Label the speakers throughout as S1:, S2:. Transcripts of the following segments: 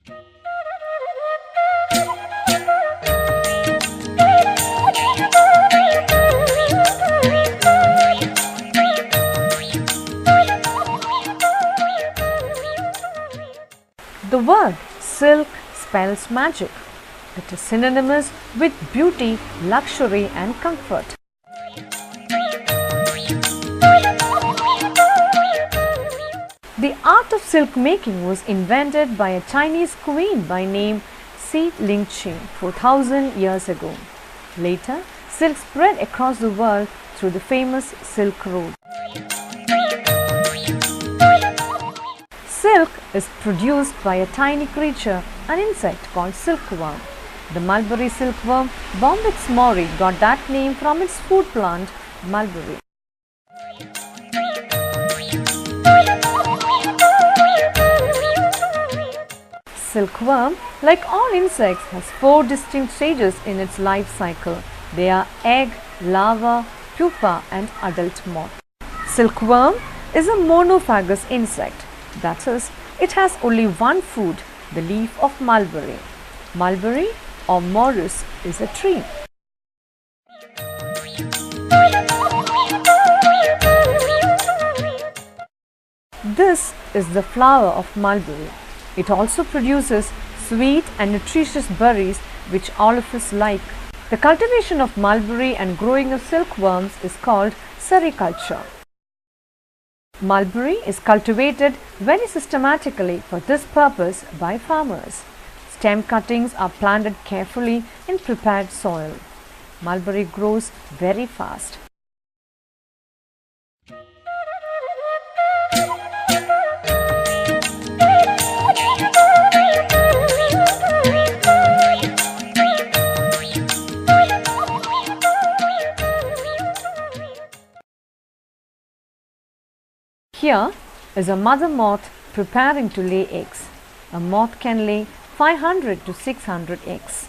S1: The word silk spells magic. It is synonymous with beauty, luxury and comfort. The art of silk making was invented by a Chinese queen by name Si Lingqing 4000 years ago. Later, silk spread across the world through the famous Silk Road. Silk is produced by a tiny creature, an insect called silkworm. The mulberry silkworm, Bombyx mori, got that name from its food plant, mulberry. Silkworm, like all insects, has 4 distinct stages in its life cycle. They are egg, larva, pupa and adult moth. Silkworm is a monophagous insect. That is, it has only one food, the leaf of mulberry. Mulberry or morus is a tree. This is the flower of mulberry. It also produces sweet and nutritious berries which all of us like. The cultivation of mulberry and growing of silkworms is called SARICULTURE. Mulberry is cultivated very systematically for this purpose by farmers. Stem cuttings are planted carefully in prepared soil. Mulberry grows very fast. Here is a mother moth preparing to lay eggs. A moth can lay 500 to 600 eggs.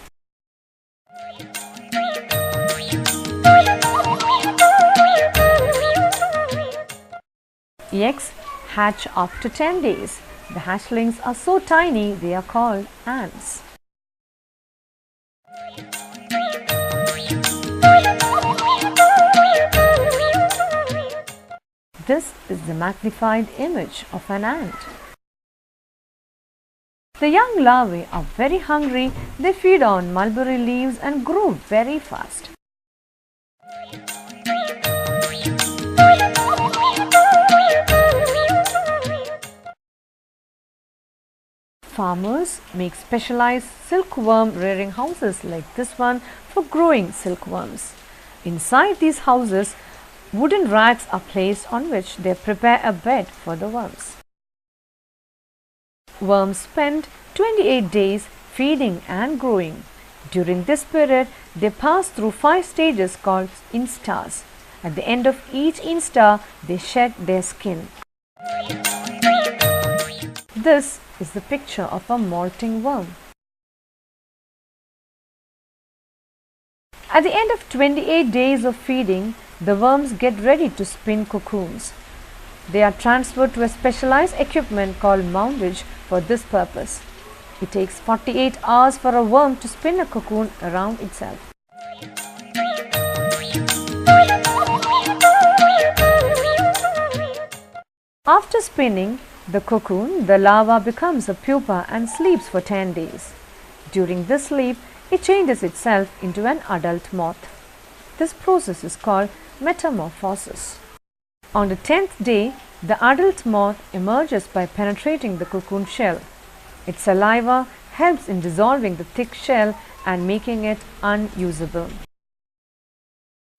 S1: Eggs hatch after 10 days. The hatchlings are so tiny they are called ants. This is the magnified image of an ant. The young larvae are very hungry. They feed on mulberry leaves and grow very fast. Farmers make specialized silkworm rearing houses like this one for growing silkworms. Inside these houses, wooden racks are placed on which they prepare a bed for the worms. Worms spend 28 days feeding and growing. During this period, they pass through 5 stages called instars. At the end of each instar, they shed their skin. This is the picture of a molting worm. At the end of 28 days of feeding, the worms get ready to spin cocoons. They are transferred to a specialized equipment called moundage for this purpose. It takes 48 hours for a worm to spin a cocoon around itself. After spinning the cocoon, the larva becomes a pupa and sleeps for 10 days. During this sleep, it changes itself into an adult moth. This process is called metamorphosis. On the 10th day, the adult moth emerges by penetrating the cocoon shell. Its saliva helps in dissolving the thick shell and making it unusable.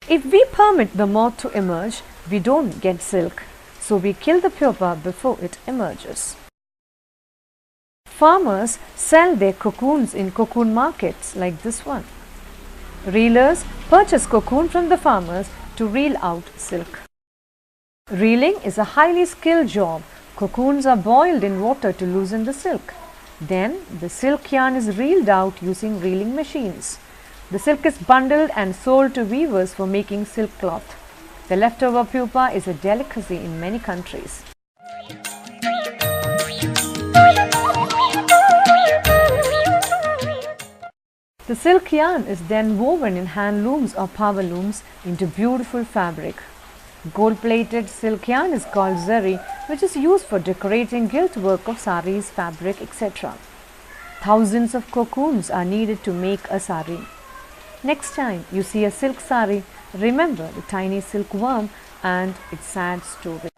S1: If we permit the moth to emerge, we don't get silk, so we kill the pupa before it emerges. Farmers sell their cocoons in cocoon markets like this one. Reelers purchase cocoon from the farmers to reel out silk. Reeling is a highly skilled job. Cocoons are boiled in water to loosen the silk. Then the silk yarn is reeled out using reeling machines. The silk is bundled and sold to weavers for making silk cloth. The leftover pupa is a delicacy in many countries. The silk yarn is then woven in hand looms or power looms into beautiful fabric. Gold-plated silk yarn is called zari, which is used for decorating gilt work of saris, fabric, etc. Thousands of cocoons are needed to make a sari. Next time you see a silk sari, remember the tiny silkworm and its sad story.